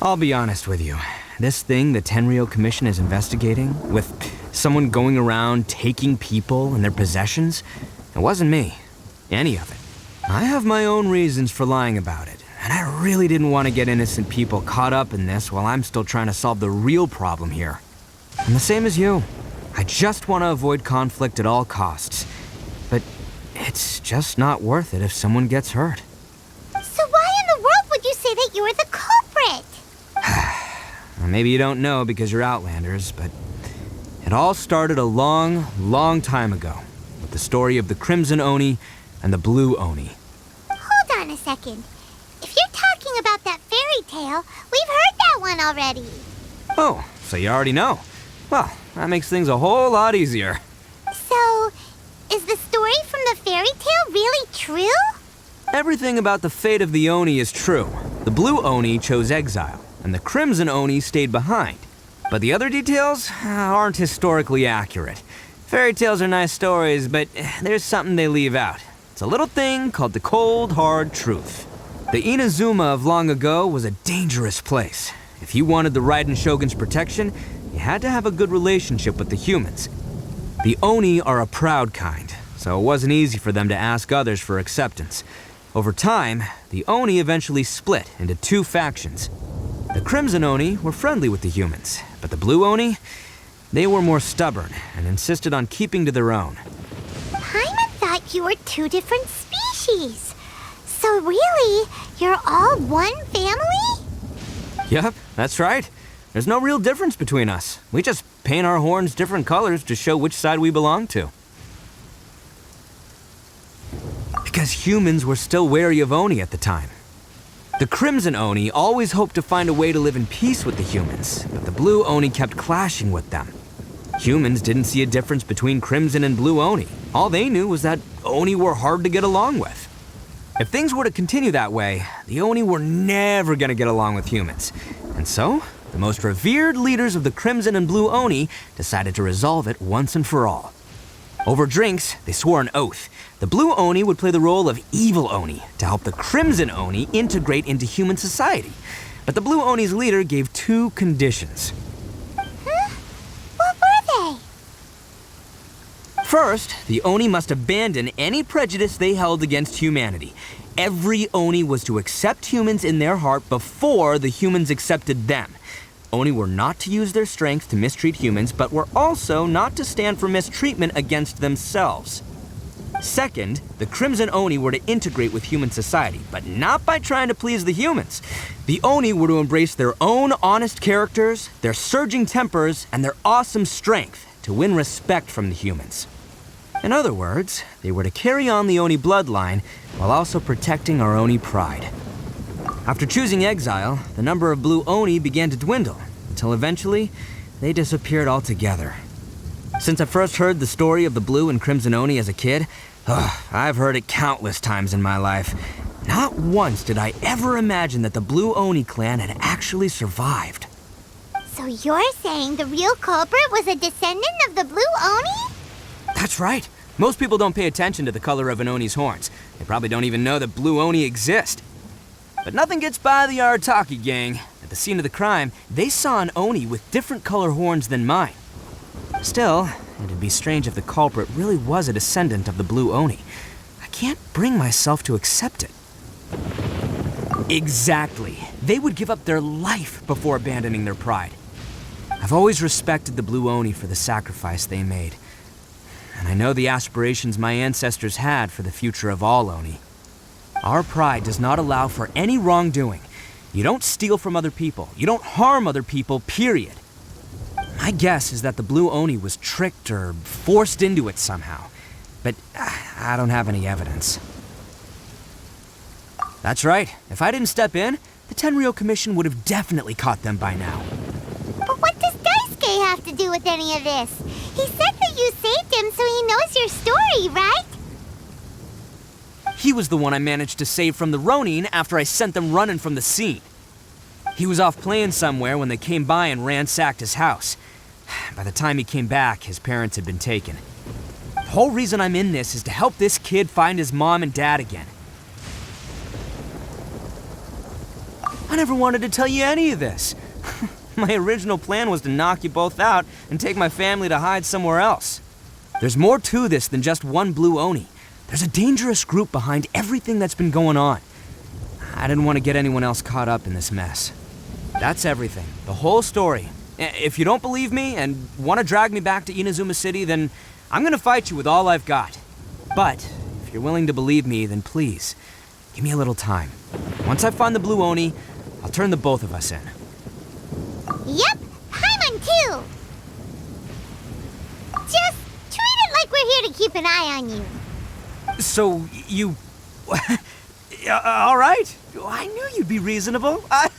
I'll be honest with you. This thing the Tenryou Commission is investigating, with someone going around taking people and their possessions, it wasn't me. Any of it. I have my own reasons for lying about it, and I really didn't want to get innocent people caught up in this while I'm still trying to solve the real problem here. I'm the same as you. I just want to avoid conflict at all costs. But it's just not worth it if someone gets hurt. So why in the world would you say that you were the culprit? Maybe you don't know because you're Outlanders, but it all started a long, long time ago with the story of the Crimson Oni and the Blue Oni. Hold on a second. If you're talking about that fairy tale, we've heard that one already. Oh, so you already know. Well, that makes things a whole lot easier. So, is the story from the fairy tale really true? Everything about the fate of the Oni is true. The Blue Oni chose exile, and the Crimson Oni stayed behind. But the other details aren't historically accurate. Fairy tales are nice stories, but there's something they leave out. It's a little thing called the cold, hard truth. The Inazuma of long ago was a dangerous place. If you wanted the Raiden Shogun's protection, you had to have a good relationship with the humans. The Oni are a proud kind, so it wasn't easy for them to ask others for acceptance. Over time, the Oni eventually split into two factions. The Crimson Oni were friendly with the humans, but the Blue Oni, they were more stubborn and insisted on keeping to their own. Paimon thought you were two different species. So really, you're all one family? Yep, that's right. There's no real difference between us. We just paint our horns different colors to show which side we belong to. Because humans were still wary of Oni at the time. The Crimson Oni always hoped to find a way to live in peace with the humans, but the Blue Oni kept clashing with them. Humans didn't see a difference between Crimson and Blue Oni. All they knew was that Oni were hard to get along with. If things were to continue that way, the Oni were never going to get along with humans. And so, the most revered leaders of the Crimson and Blue Oni decided to resolve it once and for all. Over drinks, they swore an oath. The Blue Oni would play the role of evil Oni to help the Crimson Oni integrate into human society. But the Blue Oni's leader gave two conditions. What were they? First, the Oni must abandon any prejudice they held against humanity. Every Oni was to accept humans in their heart before the humans accepted them. Oni were not to use their strength to mistreat humans, but were also not to stand for mistreatment against themselves. Second, the Crimson Oni were to integrate with human society, but not by trying to please the humans. The Oni were to embrace their own honest characters, their surging tempers, and their awesome strength to win respect from the humans. In other words, they were to carry on the Oni bloodline while also protecting our Oni pride. After choosing exile, the number of Blue Oni began to dwindle, until eventually, they disappeared altogether. Since I first heard the story of the Blue and Crimson Oni as a kid, I've heard it countless times in my life. Not once did I ever imagine that the Blue Oni clan had actually survived. So you're saying the real culprit was a descendant of the Blue Oni? That's right. Most people don't pay attention to the color of an Oni's horns. They probably don't even know that Blue Oni exist. But nothing gets by the Arataki gang. At the scene of the crime, they saw an Oni with different color horns than mine. Still, it'd be strange if the culprit really was a descendant of the Blue Oni. I can't bring myself to accept it. Exactly. They would give up their life before abandoning their pride. I've always respected the Blue Oni for the sacrifice they made. And I know the aspirations my ancestors had for the future of all Oni. Our pride does not allow for any wrongdoing. You don't steal from other people. You don't harm other people, period. My guess is that the Blue Oni was tricked or forced into it somehow. But I don't have any evidence. That's right. If I didn't step in, the Tenryou Commission would have definitely caught them by now. But what does Daisuke have to do with any of this? He said that you saved him so he knows your story, right? He was the one I managed to save from the Ronin after I sent them running from the scene. He was off playing somewhere when they came by and ransacked his house. By the time he came back, his parents had been taken. The whole reason I'm in this is to help this kid find his mom and dad again. I never wanted to tell you any of this. My original plan was to knock you both out and take my family to hide somewhere else. There's more to this than just one blue Oni. There's a dangerous group behind everything that's been going on. I didn't want to get anyone else caught up in this mess. That's everything, the whole story. If you don't believe me and want to drag me back to Inazuma City, then I'm gonna fight you with all I've got. But if you're willing to believe me, then please, give me a little time. Once I find the blue Oni, I'll turn the both of us in. Yep, Paimon too. Just treat it like we're here to keep an eye on you. So, you... all right. I knew you'd be reasonable. I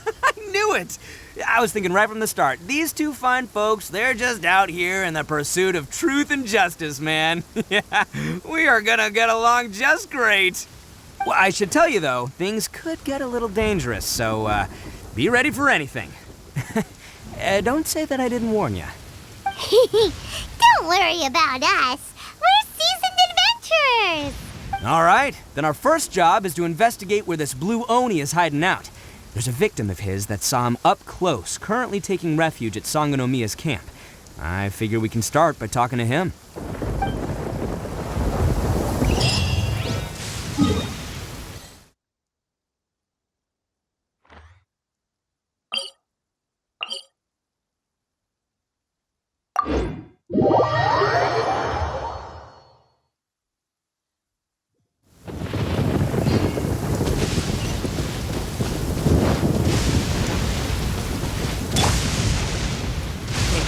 knew it. I was thinking right from the start, these two fine folks, they're just out here in the pursuit of truth and justice, man. Yeah, we are gonna get along just great. Well, I should tell you, though, things could get a little dangerous, so be ready for anything. Don't say that I didn't warn you. Don't worry about us. We're seasoned adventurers. All right, then our first job is to investigate where this blue Oni is hiding out. There's a victim of his that saw him up close, currently taking refuge at Sangonomiya's camp. I figure we can start by talking to him.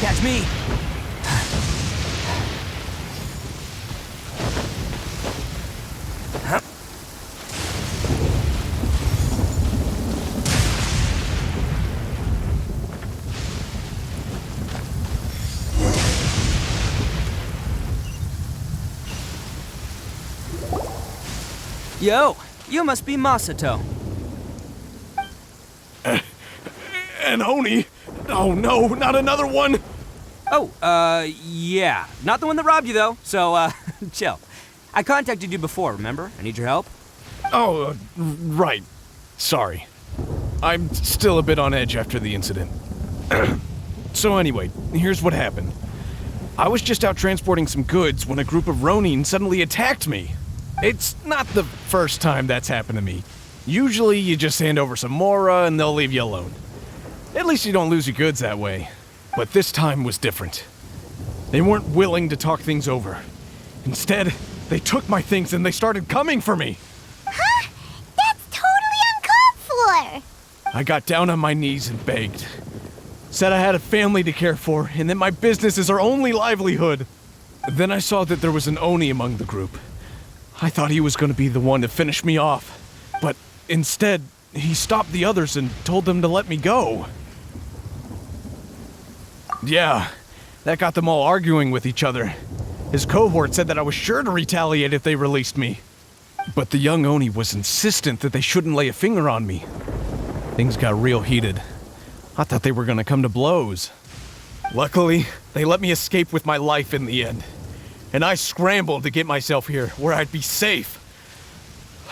Catch me! Yo, you must be Masato. An Oni? Oh no, not another one! Oh, yeah. Not the one that robbed you, though, so, chill. I contacted you before, remember? I need your help. Oh, right. Sorry. I'm still a bit on edge after the incident. So anyway, here's what happened. I was just out transporting some goods when a group of Ronin suddenly attacked me. It's not the first time that's happened to me. Usually you just hand over some Mora and they'll leave you alone. At least you don't lose your goods that way. But this time was different. They weren't willing to talk things over. Instead, they took my things and they started coming for me. Huh? That's totally uncalled for. I got down on my knees and begged. Said I had a family to care for and that my business is our only livelihood. Then I saw that there was an Oni among the group. I thought he was going to be the one to finish me off. But instead, he stopped the others and told them to let me go. Yeah, that got them all arguing with each other. His cohort said that I was sure to retaliate if they released me. But the young Oni was insistent that they shouldn't lay a finger on me. Things got real heated. I thought they were gonna come to blows. Luckily, they let me escape with my life in the end. And I scrambled to get myself here, where I'd be safe.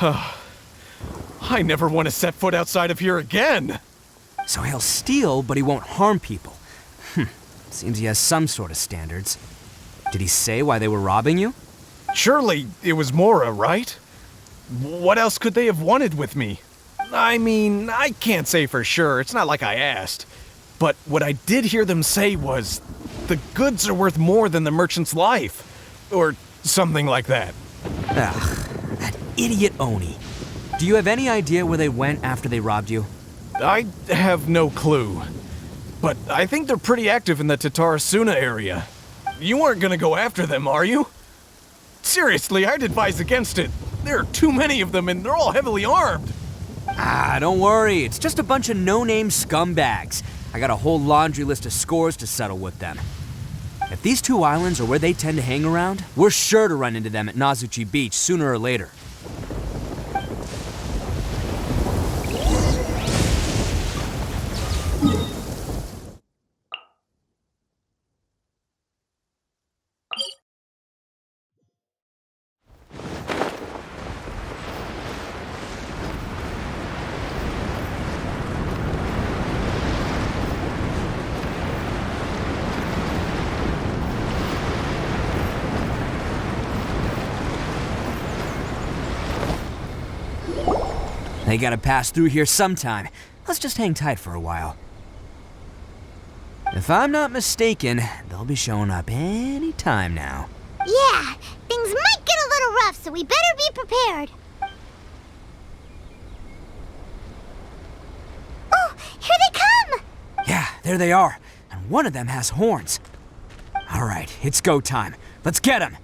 I never want to set foot outside of here again! So he'll steal, but he won't harm people. Seems he has some sort of standards. Did he say why they were robbing you? Surely it was Mora, right? What else could they have wanted with me? I mean, I can't say for sure, it's not like I asked. But what I did hear them say was, the goods are worth more than the merchant's life. Or something like that. Ugh, that idiot Oni. Do you have any idea where they went after they robbed you? I have no clue. But I think they're pretty active in the Tatarasuna area. You aren't gonna go after them, are you? Seriously, I'd advise against it. There are too many of them and they're all heavily armed. Don't worry. It's just a bunch of no-name scumbags. I got a whole laundry list of scores to settle with them. If these two islands are where they tend to hang around, we're sure to run into them at Nazuchi Beach sooner or later. They gotta pass through here sometime. Let's just hang tight for a while. If I'm not mistaken, they'll be showing up any time now. Yeah, things might get a little rough, so we better be prepared. Oh, here they come! Yeah, there they are. And one of them has horns. All right, it's go time. Let's get him.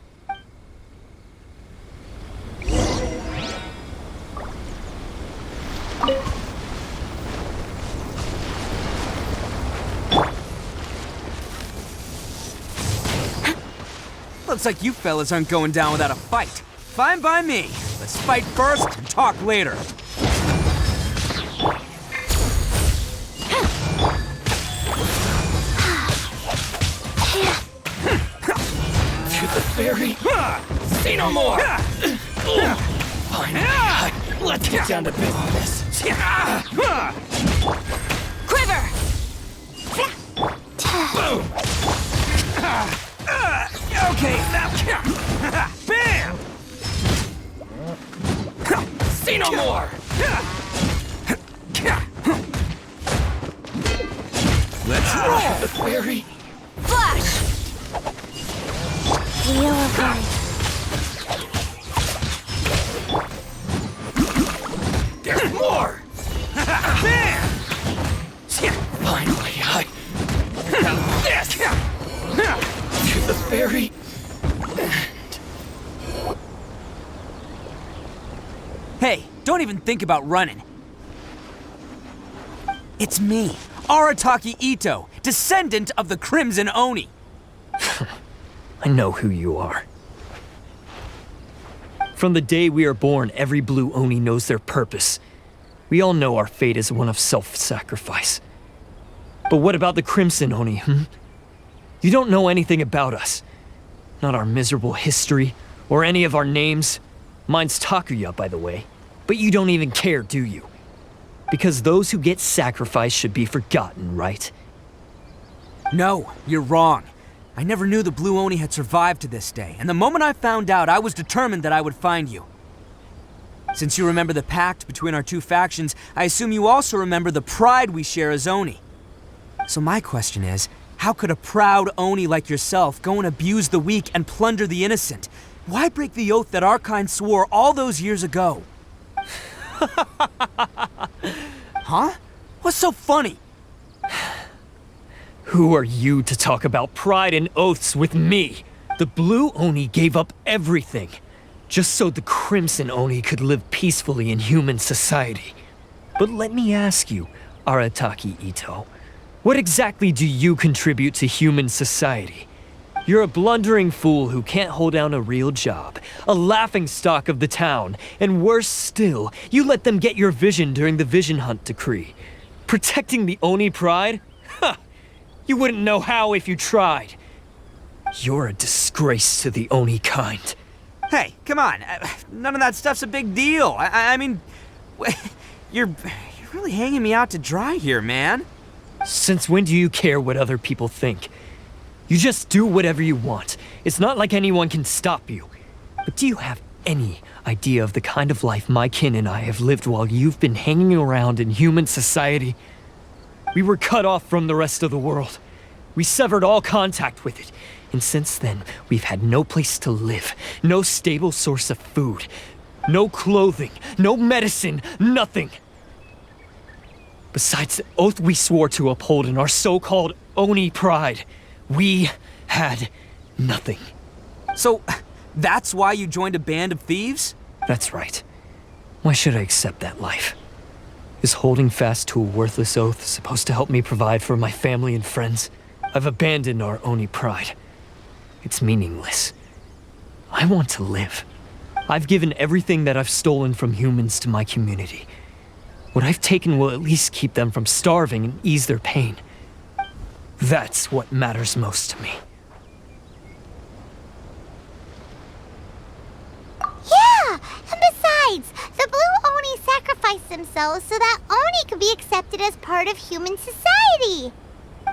Looks like you fellas aren't going down without a fight. Fine by me. Let's fight first and talk later. To the ferry? Say no more! Fine, let's get down to business. Quiver! Boom! Okay, now. Bam! Say no more! Let's roll! The ferry? Flash! Wheel of Life. There's more! Bam! Finally, now this! To the ferry? Hey, don't even think about running. It's me, Arataki Itto, descendant of the Crimson Oni. I know who you are. From the day we are born, every blue Oni knows their purpose. We all know our fate is one of self-sacrifice. But what about the Crimson Oni, You don't know anything about us. Not our miserable history, or any of our names. Mine's Takuya, by the way. But you don't even care, do you? Because those who get sacrificed should be forgotten, right? No, you're wrong. I never knew the Blue Oni had survived to this day, and the moment I found out, I was determined that I would find you. Since you remember the pact between our two factions, I assume you also remember the pride we share as Oni. So my question is, how could a proud Oni like yourself go and abuse the weak and plunder the innocent? Why break the oath that our kind swore all those years ago? Huh? What's so funny? Who are you to talk about pride and oaths with me? The Blue Oni gave up everything, just so the Crimson Oni could live peacefully in human society. But let me ask you, Arataki Itto, what exactly do you contribute to human society? You're a blundering fool who can't hold down a real job, a laughingstock of the town, and worse still, you let them get your vision during the Vision Hunt decree. Protecting the Oni pride? Ha! You wouldn't know how if you tried. You're a disgrace to the Oni kind. Hey, come on. None of that stuff's a big deal. I mean, you're really hanging me out to dry here, man. Since when do you care what other people think? You just do whatever you want. It's not like anyone can stop you. But do you have any idea of the kind of life my kin and I have lived while you've been hanging around in human society? We were cut off from the rest of the world. We severed all contact with it. And since then, we've had no place to live, no stable source of food, no clothing, no medicine, nothing. Besides the oath we swore to uphold in our so-called Oni pride, we had nothing. So, that's why you joined a band of thieves? That's right. Why should I accept that life? Is holding fast to a worthless oath supposed to help me provide for my family and friends? I've abandoned our Oni pride. It's meaningless. I want to live. I've given everything that I've stolen from humans to my community. What I've taken will at least keep them from starving and ease their pain. That's what matters most to me. Yeah! And besides, the Blue Oni sacrificed themselves so that Oni could be accepted as part of human society.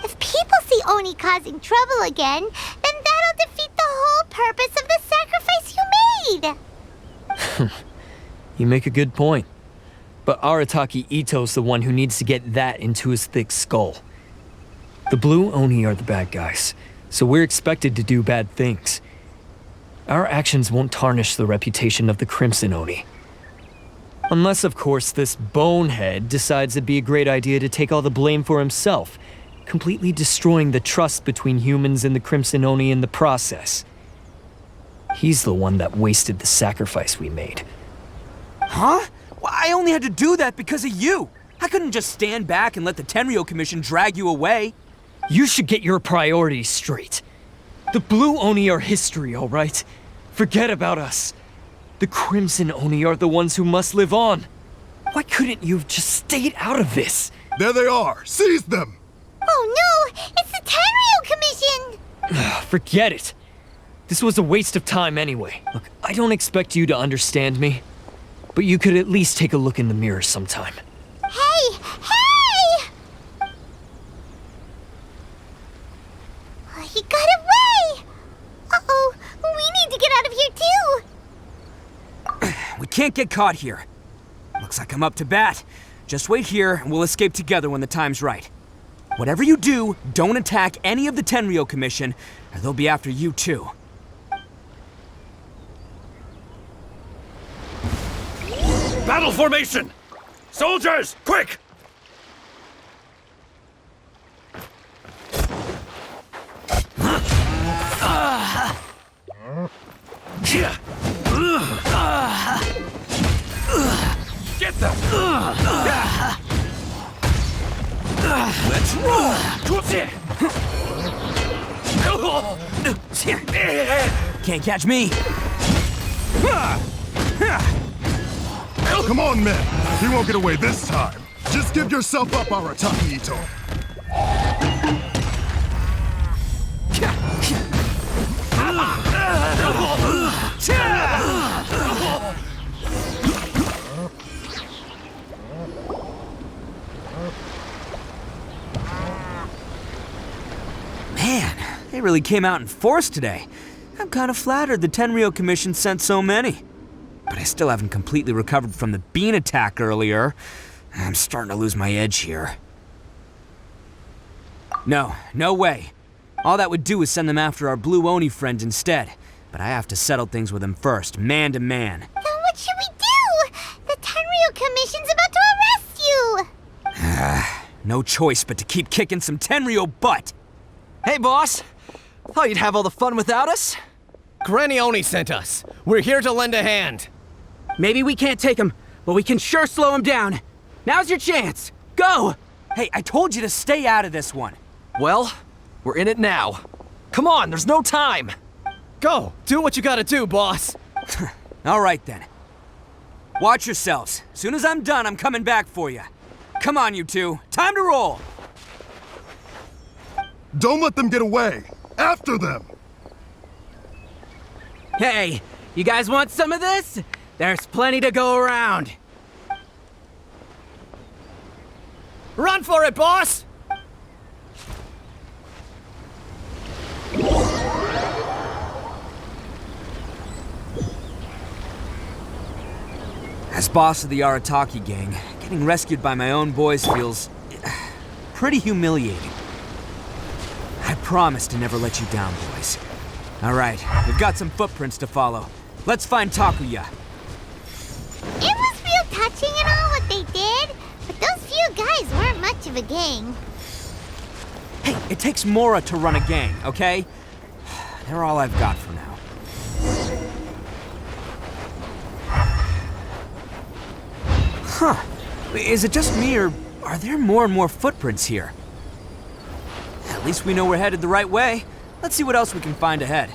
If people see Oni causing trouble again, then that'll defeat the whole purpose of the sacrifice you made! You make a good point. But Arataki Itto's the one who needs to get that into his thick skull. The Blue Oni are the bad guys, so we're expected to do bad things. Our actions won't tarnish the reputation of the Crimson Oni. Unless, of course, this bonehead decides it'd be a great idea to take all the blame for himself, completely destroying the trust between humans and the Crimson Oni in the process. He's the one that wasted the sacrifice we made. Huh? Well, I only had to do that because of you. I couldn't just stand back and let the Tenryou Commission drag you away. You should get your priorities straight. The Blue Oni are history, all right? Forget about us. The Crimson Oni are the ones who must live on. Why couldn't you have just stayed out of this? There they are! Seize them! Oh no! It's the Tenryou Commission! Forget it. This was a waste of time anyway. Look, I don't expect you to understand me, but you could at least take a look in the mirror sometime. Hey! Hey! He got away! Uh-oh, we need to get out of here too! We can't get caught here. Looks like I'm up to bat. Just wait here and we'll escape together when the time's right. Whatever you do, don't attack any of the Tenryou Commission, or they'll be after you too. Battle formation! Soldiers, quick! Get them! Let's roll! Can't catch me. Come on, men! He won't get away this time! Just give yourself up, Arataki Itto! Man, they really came out in force today. I'm kind of flattered the Tenryou Commission sent so many. But I still haven't completely recovered from the bean attack earlier. I'm starting to lose my edge here. No way. All that would do is send them after our Blue Oni friend instead. But I have to settle things with him first, man to man. Then what should we do? The Tenryou Commission's about to arrest you! No choice but to keep kicking some Tenryou butt. Hey, boss. Thought you'd have all the fun without us? Granny Oni sent us. We're here to lend a hand. Maybe we can't take him, but we can sure slow him down. Now's your chance. Go! Hey, I told you to stay out of this one. Well, we're in it now. Come on, there's no time. Go, do what you gotta do, boss. All right then. Watch yourselves. Soon as I'm done, I'm coming back for you. Come on, you two. Time to roll. Don't let them get away! After them! Hey, you guys want some of this? There's plenty to go around. Run for it, boss! As boss of the Arataki gang, getting rescued by my own boys feels pretty humiliating. I promise to never let you down, boys. All right, we've got some footprints to follow. Let's find Takuya. It was real touching and all what they did, but those few guys weren't much of a gang. Hey, it takes Mora to run a gang, okay? They're all I've got for now. Huh. Is it just me, or are there more and more footprints here? At least we know we're headed the right way. Let's see what else we can find ahead.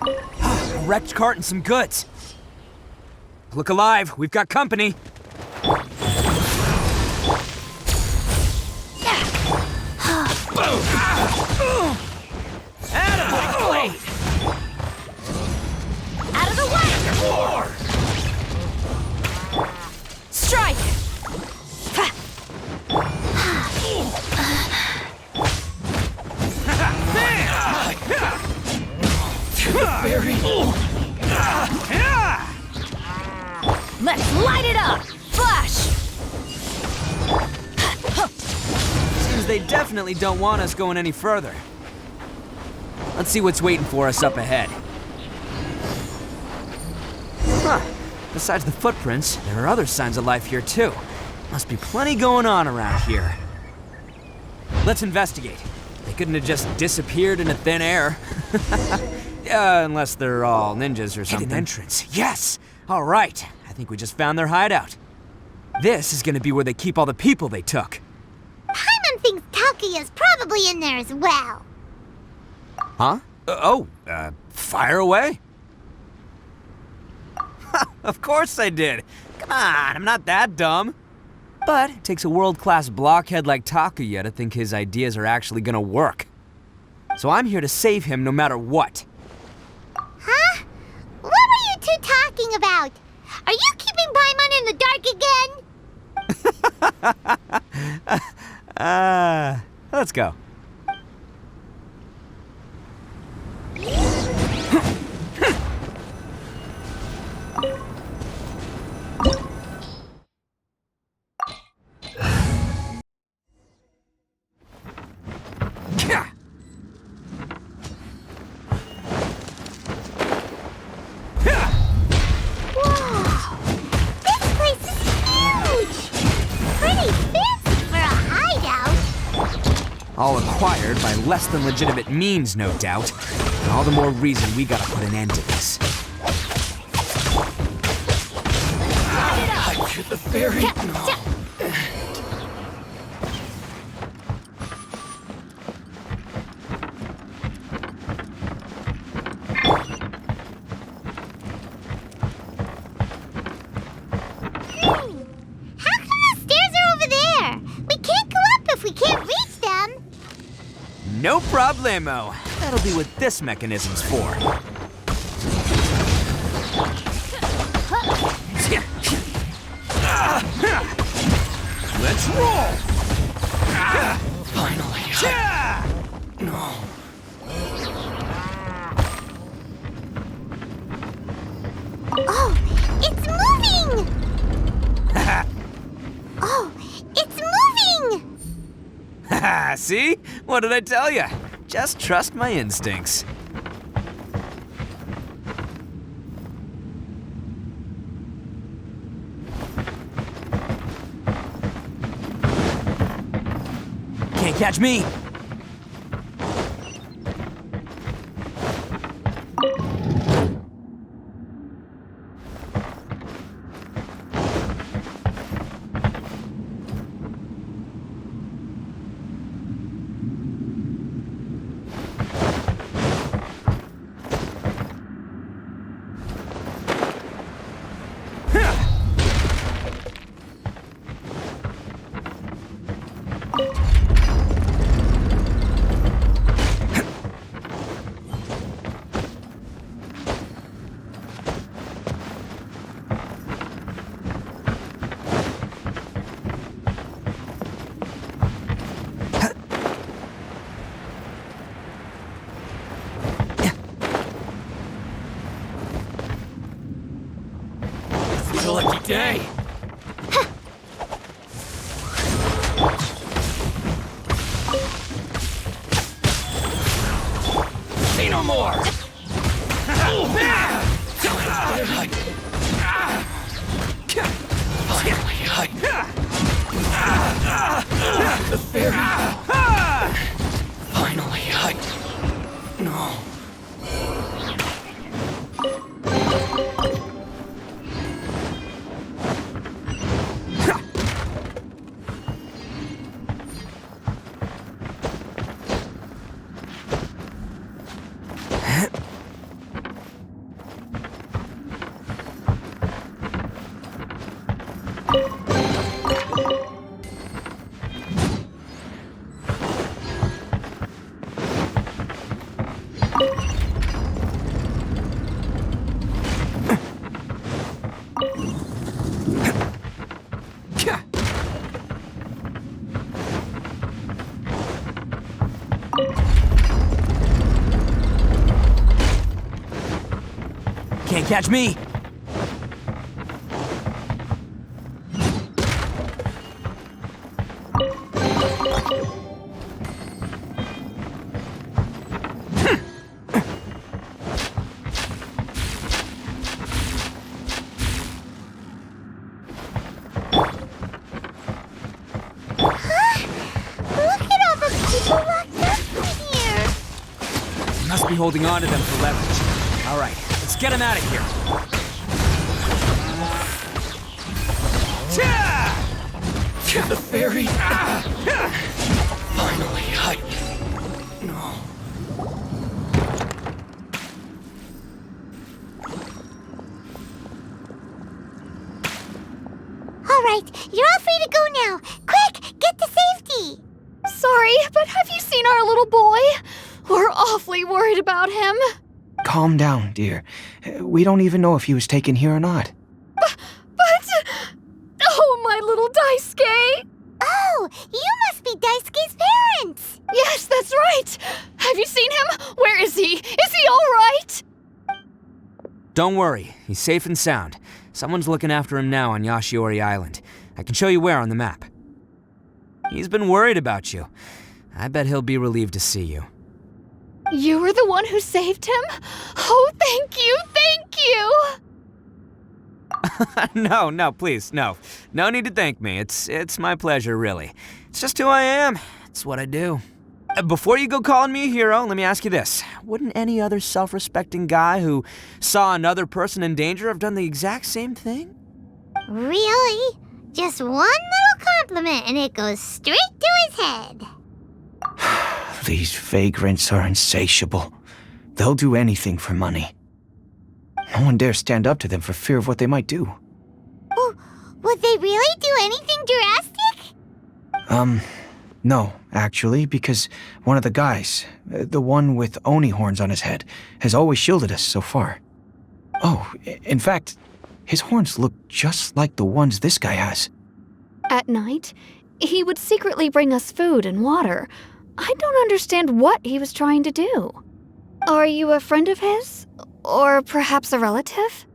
A wrecked cart and some goods. Look alive, we've got company. Out of the way! More! Strike! Very. Let's light it up! Flash! they definitely don't want us going any further. Let's see what's waiting for us up ahead. Huh. Besides the footprints, there are other signs of life here too. Must be plenty going on around here. Let's investigate. They couldn't have just disappeared into thin air. Unless they're all ninjas or something. Hidden entrance, yes! All right, I think we just found their hideout. This is gonna be where they keep all the people they took. Paimon thinks Takuya's probably in there as well. Huh? Fire away? Of course I did. Come on, I'm not that dumb. But it takes a world-class blockhead like Takuya to think his ideas are actually gonna work. So I'm here to save him no matter what. Huh? What were you two talking about? Are you keeping Paimon in the dark again? Let's go. All acquired by less than legitimate means, no doubt. And all the more reason we gotta put an end to this. The fairy. How come the stairs are over there? We can't go up if we can't reach them. No problemo. That'll be what this mechanism's for. Let's roll! Finally. No. Oh, it's moving! Oh, it's moving! Haha, see? What did I tell you? Just trust my instincts. Can't catch me! It's a lucky day. Say no more. The fairy. Finally, no. Can't catch me! must be holding on to them for leverage. All right, let's get him out of here. The fairy! Finally, No. All right, you're all free to go now. Quick, get to safety. Sorry, but have you seen our little boy? We're awfully worried about him. Calm down, dear. We don't even know if he was taken here or not. But... Oh, my little Daisuke! Oh, you must be Daisuke's parents. Yes, that's right. Have you seen him? Where is he? Is he all right? Don't worry, he's safe and sound. Someone's looking after him now on Yashiori Island. I can show you where on the map. He's been worried about you. I bet he'll be relieved to see you. You were the one who saved him? Oh, thank you, thank you! No, please, no. No need to thank me. It's my pleasure, really. It's just who I am. It's what I do. Before you go calling me a hero, let me ask you this. Wouldn't any other self-respecting guy who saw another person in danger have done the exact same thing? Really? Just one little compliment and it goes straight to his head. These vagrants are insatiable. They'll do anything for money. No one dares stand up to them for fear of what they might do. Would they really do anything drastic? No, actually, because one of the guys, the one with Oni horns on his head, has always shielded us so far. Oh, in fact, his horns look just like the ones this guy has. At night, he would secretly bring us food and water. I don't understand what he was trying to do. Are you a friend of his? Or perhaps a relative?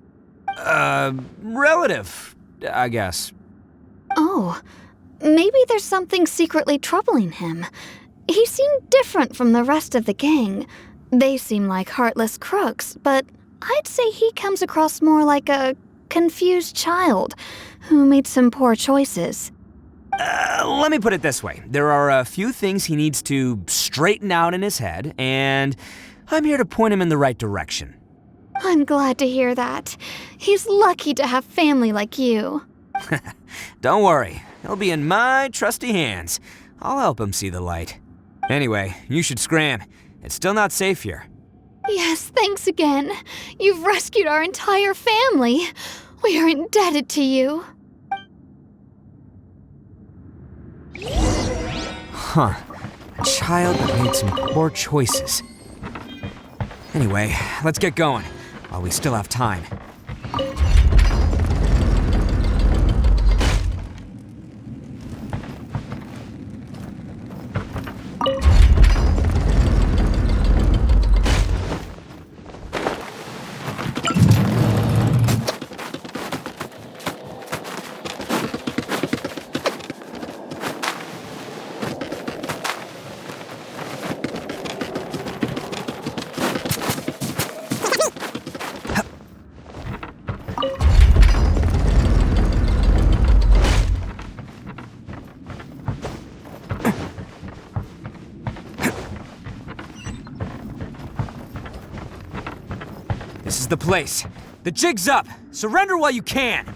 Relative, I guess. Oh, maybe there's something secretly troubling him. He seemed different from the rest of the gang. They seem like heartless crooks, but I'd say he comes across more like a confused child who made some poor choices. Let me put it this way. There are a few things he needs to straighten out in his head, and I'm here to point him in the right direction. I'm glad to hear that. He's lucky to have family like you. Don't worry. He'll be in my trusty hands. I'll help him see the light. Anyway, you should scram. It's still not safe here. Yes, thanks again. You've rescued our entire family. We are indebted to you. Huh. A child that made some poor choices. Anyway, let's get going, while we still have time. This is the place. The jig's up. Surrender while you can.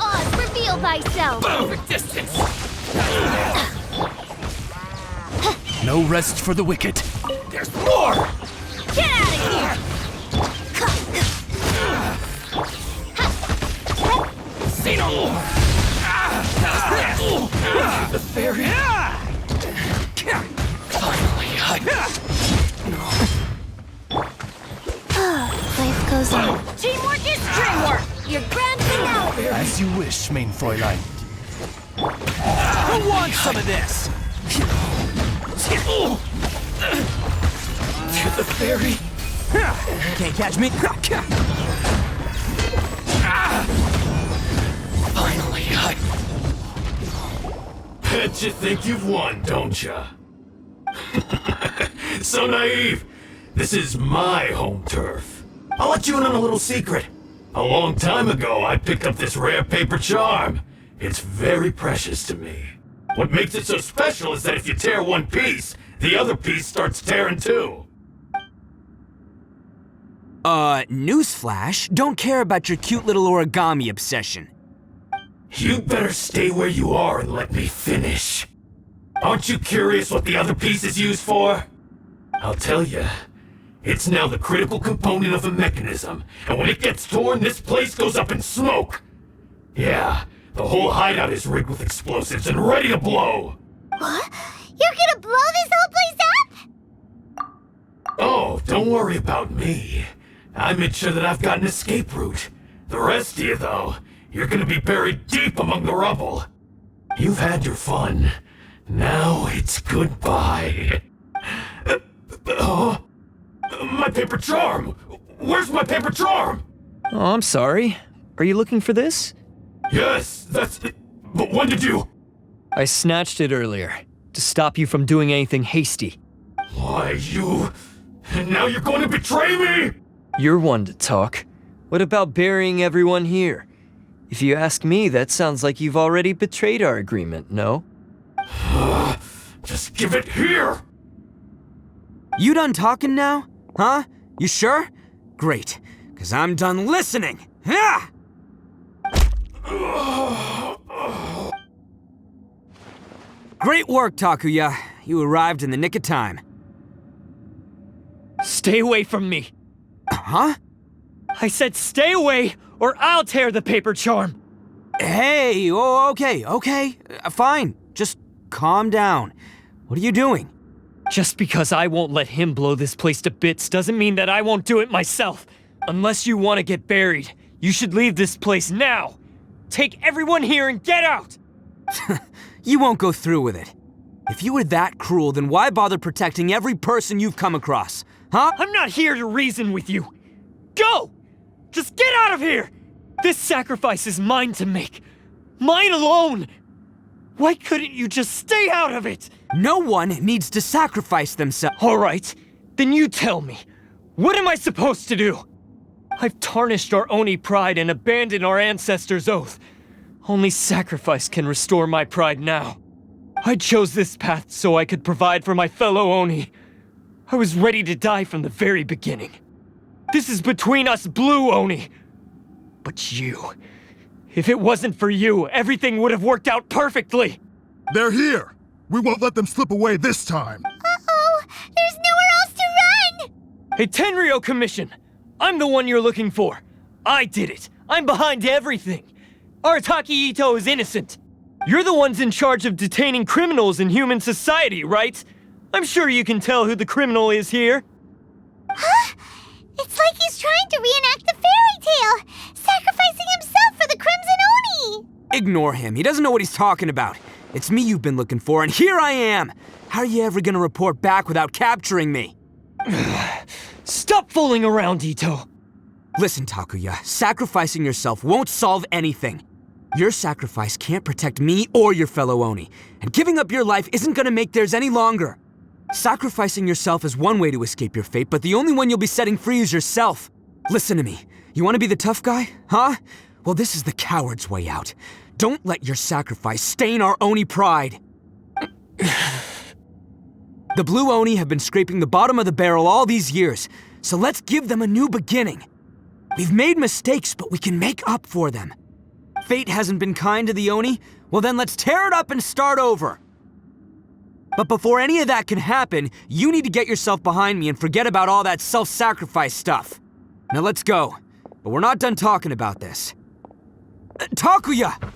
Oz, reveal thyself. For distance! No rest for the wicked. There's more! Get out of here! See no more! The fairy! Finally, Life goes on. Teamwork is dreamwork! Your grand finale! As you wish, main Fräulein. Who wants some of this? To the fairy! Can't catch me. Finally, Bet you think you've won, don't ya? So naive. This is my home turf. I'll let you in on a little secret. A long time ago, I picked up this rare paper charm. It's very precious to me. What makes it so special is that if you tear one piece, the other piece starts tearing too. Newsflash, don't care about your cute little origami obsession. You'd better stay where you are and let me finish. Aren't you curious what the other piece is used for? I'll tell you. It's now the critical component of a mechanism, and when it gets torn, this place goes up in smoke. Yeah, the whole hideout is rigged with explosives and ready to blow. What? You're gonna blow this whole place up? Oh, don't worry about me. I made sure that I've got an escape route. The rest of you, though, you're gonna be buried deep among the rubble. You've had your fun. Now it's goodbye. My paper charm! Where's my paper charm? Oh, I'm sorry. Are you looking for this? Yes, that's it. But when did you? I snatched it earlier, to stop you from doing anything hasty. Why, you... And now you're going to betray me? You're one to talk. What about burying everyone here? If you ask me, that sounds like you've already betrayed our agreement, no? Just give it here! You done talking now? Huh? You sure? Great, because I'm done listening. Ah! Great work, Takuya. You arrived in the nick of time. Stay away from me. Huh? I said stay away, or I'll tear the paper charm. Hey, okay. Fine. Just calm down. What are you doing? Just because I won't let him blow this place to bits doesn't mean that I won't do it myself. Unless you want to get buried, you should leave this place now. Take everyone here and get out! You won't go through with it. If you were that cruel, then why bother protecting every person you've come across? Huh? I'm not here to reason with you. Go! Just get out of here! This sacrifice is mine to make. Mine alone! Why couldn't you just stay out of it? No one needs to sacrifice themselves. All right, then you tell me. What am I supposed to do? I've tarnished our Oni pride and abandoned our ancestors' oath. Only sacrifice can restore my pride now. I chose this path so I could provide for my fellow Oni. I was ready to die from the very beginning. This is between us Blue Oni. But you... If it wasn't for you, everything would have worked out perfectly! They're here! We won't let them slip away this time! Uh-oh! There's nowhere else to run! Hey, Tenryo Commission! I'm the one you're looking for. I did it. I'm behind everything. Arataki Itto is innocent. You're the ones in charge of detaining criminals in human society, right? I'm sure you can tell who the criminal is here. Huh? It's like he's trying to reenact the fairy tale, sacrificing himself for the Crimson Oni! Ignore him. He doesn't know what he's talking about. It's me you've been looking for, and here I am! How are you ever gonna report back without capturing me? Stop fooling around, Itto. Listen, Takuya, sacrificing yourself won't solve anything. Your sacrifice can't protect me or your fellow Oni, and giving up your life isn't gonna make theirs any longer. Sacrificing yourself is one way to escape your fate, but the only one you'll be setting free is yourself. Listen to me. You want to be the tough guy, huh? Well, this is the coward's way out. Don't let your sacrifice stain our Oni pride. The Blue Oni have been scraping the bottom of the barrel all these years, so let's give them a new beginning. We've made mistakes, but we can make up for them. Fate hasn't been kind to the Oni? Well then let's tear it up and start over. But before any of that can happen, you need to get yourself behind me and forget about all that self-sacrifice stuff. Now let's go. But we're not done talking about this. Takuya!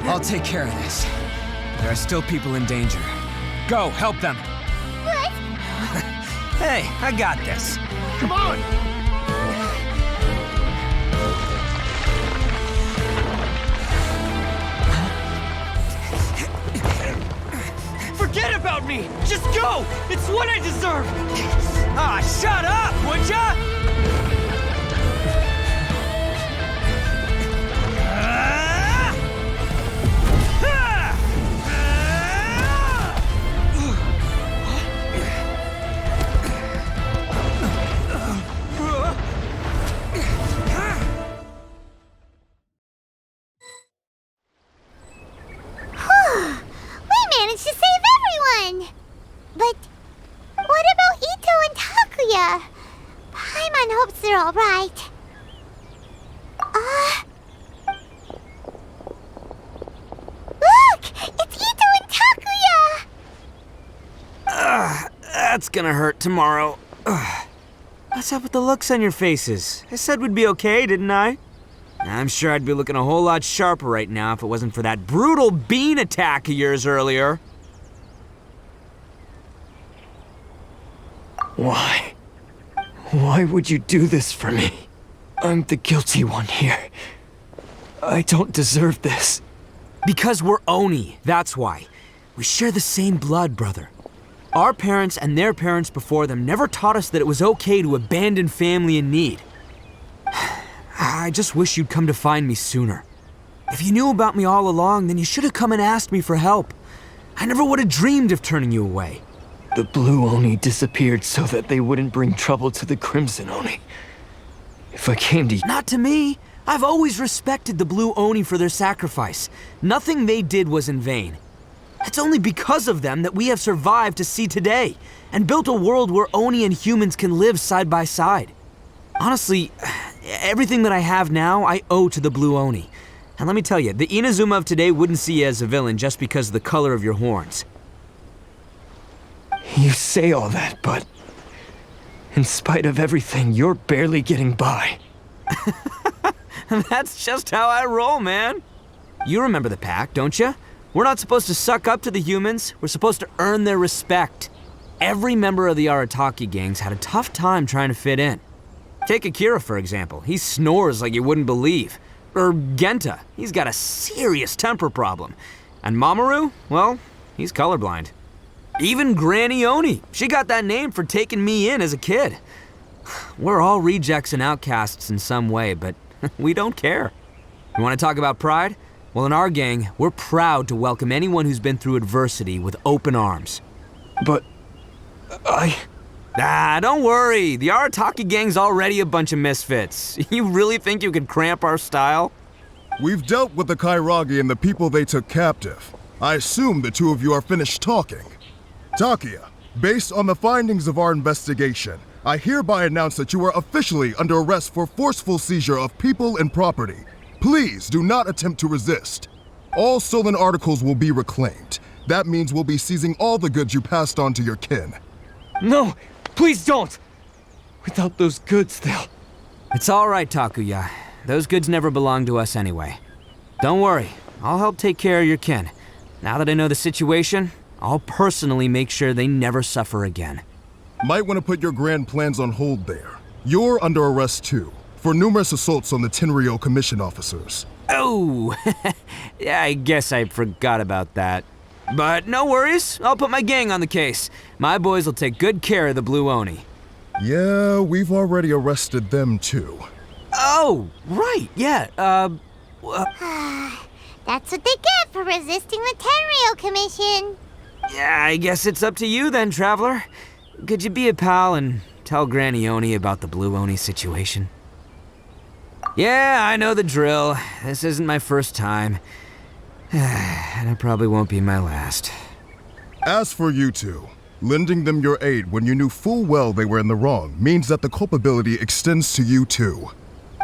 I'll take care of this. There are still people in danger. Go, help them. What? Hey, I got this. Come on! about me! Just go! It's what I deserve! Ah, shut up, would ya? We managed to save everyone! But what about Itto and Takuya? Paimon hopes they're alright. Look! It's Itto and Takuya! That's gonna hurt tomorrow. What's up with the looks on your faces? I said we'd be okay, didn't I? I'm sure I'd be looking a whole lot sharper right now if it wasn't for that brutal bean attack of yours earlier. Why? Why would you do this for me? I'm the guilty one here. I don't deserve this. Because we're Oni, that's why. We share the same blood, brother. Our parents and their parents before them never taught us that it was okay to abandon family in need. I just wish you'd come to find me sooner. If you knew about me all along, then you should have come and asked me for help. I never would have dreamed of turning you away. The Blue Oni disappeared so that they wouldn't bring trouble to the Crimson Oni. If I came to you... Not to me. I've always respected the Blue Oni for their sacrifice. Nothing they did was in vain. It's only because of them that we have survived to see today, and built a world where Oni and humans can live side by side. Honestly, everything that I have now, I owe to the Blue Oni. And let me tell you, the Inazuma of today wouldn't see you as a villain just because of the color of your horns. You say all that, but... in spite of everything, you're barely getting by. That's just how I roll, man. You remember the pact, don't you? We're not supposed to suck up to the humans. We're supposed to earn their respect. Every member of the Arataki gangs had a tough time trying to fit in. Take Akira, for example. He snores like you wouldn't believe. Or Genta. He's got a serious temper problem. And Mamoru, well, he's colorblind. Even Granny Oni. She got that name for taking me in as a kid. We're all rejects and outcasts in some way, but we don't care. You want to talk about pride? Well, in our gang, we're proud to welcome anyone who's been through adversity with open arms. But... don't worry. The Arataki gang's already a bunch of misfits. You really think you could cramp our style? We've dealt with the Kairagi and the people they took captive. I assume the two of you are finished talking. Takuya, based on the findings of our investigation, I hereby announce that you are officially under arrest for forceful seizure of people and property. Please do not attempt to resist. All stolen articles will be reclaimed. That means we'll be seizing all the goods you passed on to your kin. No! Please don't! Without those goods, they'll... It's all right, Takuya. Those goods never belonged to us anyway. Don't worry. I'll help take care of your kin. Now that I know the situation, I'll personally make sure they never suffer again. Might want to put your grand plans on hold there. You're under arrest too, for numerous assaults on the Tenryou commission officers. Oh, yeah, I guess I forgot about that. But no worries, I'll put my gang on the case. My boys will take good care of the Blue Oni. Yeah, we've already arrested them too. Oh, right, yeah, That's what they get for resisting the Tenryou Commission. Yeah, I guess it's up to you then, Traveler. Could you be a pal and tell Granny Oni about the Blue Oni situation? Yeah, I know the drill. This isn't my first time. And it probably won't be my last. As for you two, lending them your aid when you knew full well they were in the wrong means that the culpability extends to you too.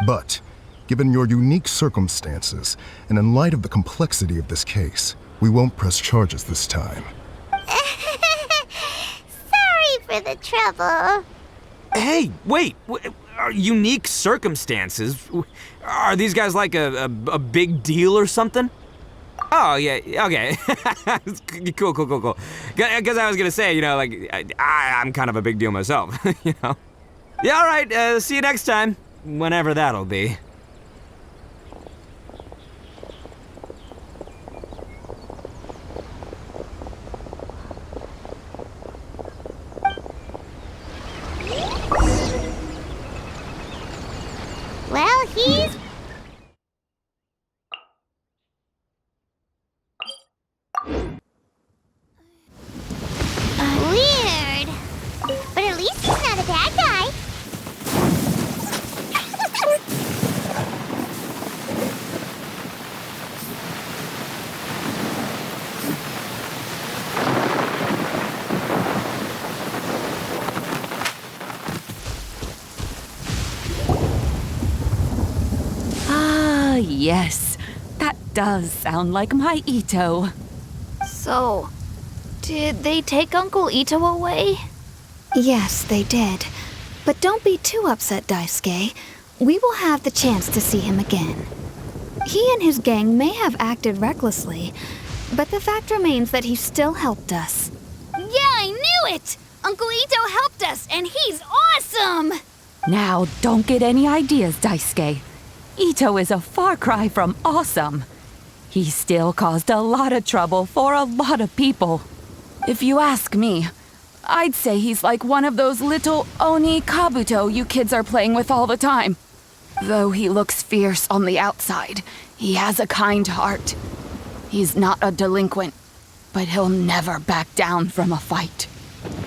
But, given your unique circumstances, and in light of the complexity of this case, we won't press charges this time. Sorry for the trouble. Hey, wait! Are unique circumstances? Are these guys like a big deal or something? Oh, yeah, okay. Cool. Because I was gonna say, like, I'm kind of a big deal myself, you know? Yeah, all right, see you next time. Whenever that'll be. yes. That does sound like my Itto. So, did they take Uncle Itto away? Yes, they did. But don't be too upset, Daisuke. We will have the chance to see him again. He and his gang may have acted recklessly, but the fact remains that he still helped us. Yeah, I knew it! Uncle Itto helped us, and he's awesome! Now, don't get any ideas, Daisuke. Itto is a far cry from awesome. He still caused a lot of trouble for a lot of people. If you ask me, I'd say he's like one of those little Oni Kabuto you kids are playing with all the time. Though he looks fierce on the outside, he has a kind heart. He's not a delinquent, but he'll never back down from a fight.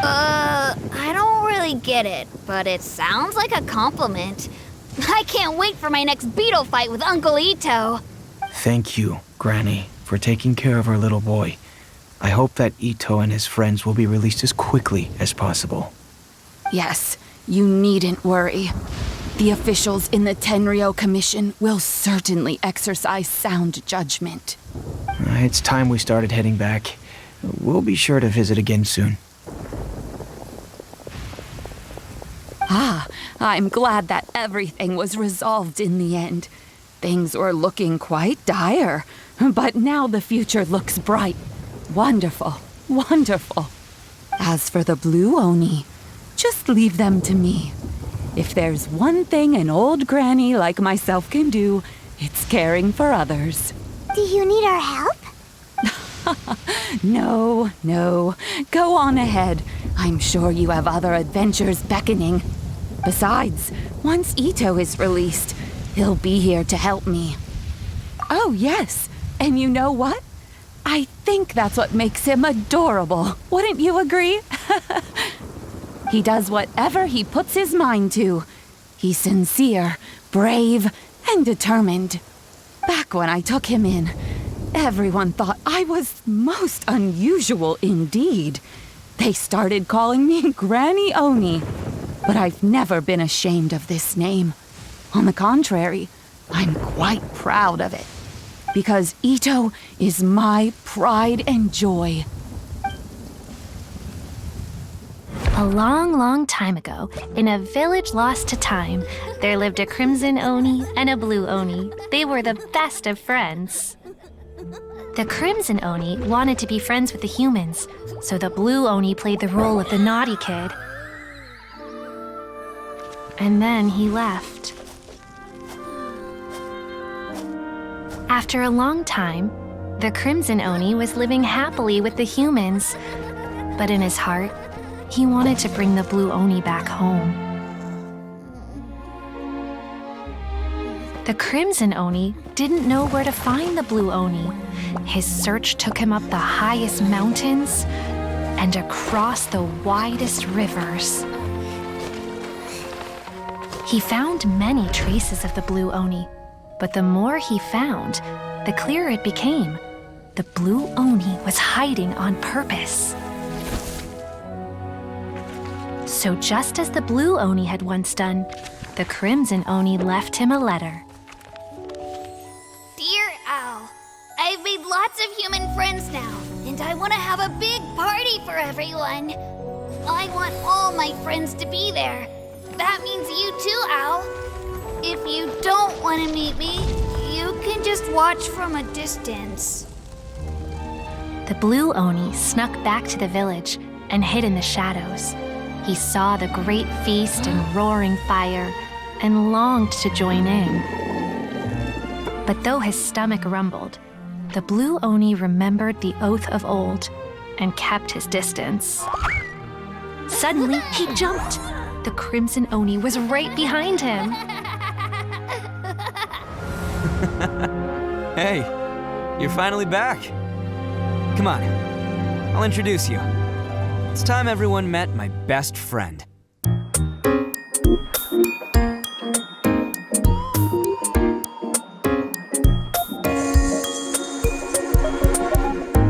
I don't really get it, but it sounds like a compliment. I can't wait for my next beetle fight with Uncle Itto. Thank you, Granny, for taking care of our little boy. I hope that Itto and his friends will be released as quickly as possible. Yes, you needn't worry. The officials in the Tenryo Commission will certainly exercise sound judgment. It's time we started heading back. We'll be sure to visit again soon. Ah, I'm glad that everything was resolved in the end. Things were looking quite dire, but now the future looks bright. Wonderful, wonderful. As for the Blue Oni, just leave them to me. If there's one thing an old granny like myself can do, it's caring for others. Do you need our help? No, no. Go on ahead. I'm sure you have other adventures beckoning. Besides, once Itto is released, he'll be here to help me. Oh, yes. And you know what? I think that's what makes him adorable. Wouldn't you agree? He does whatever he puts his mind to. He's sincere, brave, and determined. Back when I took him in, everyone thought I was most unusual indeed. They started calling me Granny Oni, but I've never been ashamed of this name. On the contrary, I'm quite proud of it, because Itto is my pride and joy. A long, long time ago, in a village lost to time, there lived a Crimson Oni and a Blue Oni. They were the best of friends. The Crimson Oni wanted to be friends with the humans, so the Blue Oni played the role of the naughty kid. And then he left. After a long time, the Crimson Oni was living happily with the humans, but in his heart, he wanted to bring the Blue Oni back home. The Crimson Oni didn't know where to find the Blue Oni. His search took him up the highest mountains and across the widest rivers. He found many traces of the Blue Oni, but the more he found, the clearer it became. The Blue Oni was hiding on purpose. So just as the Blue Oni had once done, the Crimson Oni left him a letter. Dear Owl, I've made lots of human friends now, and I want to have a big party for everyone. I want all my friends to be there. That means you too, Owl. If you don't want to meet me, you can just watch from a distance. The Blue Oni snuck back to the village and hid in the shadows. He saw the great feast and roaring fire and longed to join in. But though his stomach rumbled, the Blue Oni remembered the oath of old and kept his distance. Suddenly, he jumped. The Crimson Oni was right behind him. Hey, you're finally back. Come on, I'll introduce you. It's time everyone met my best friend.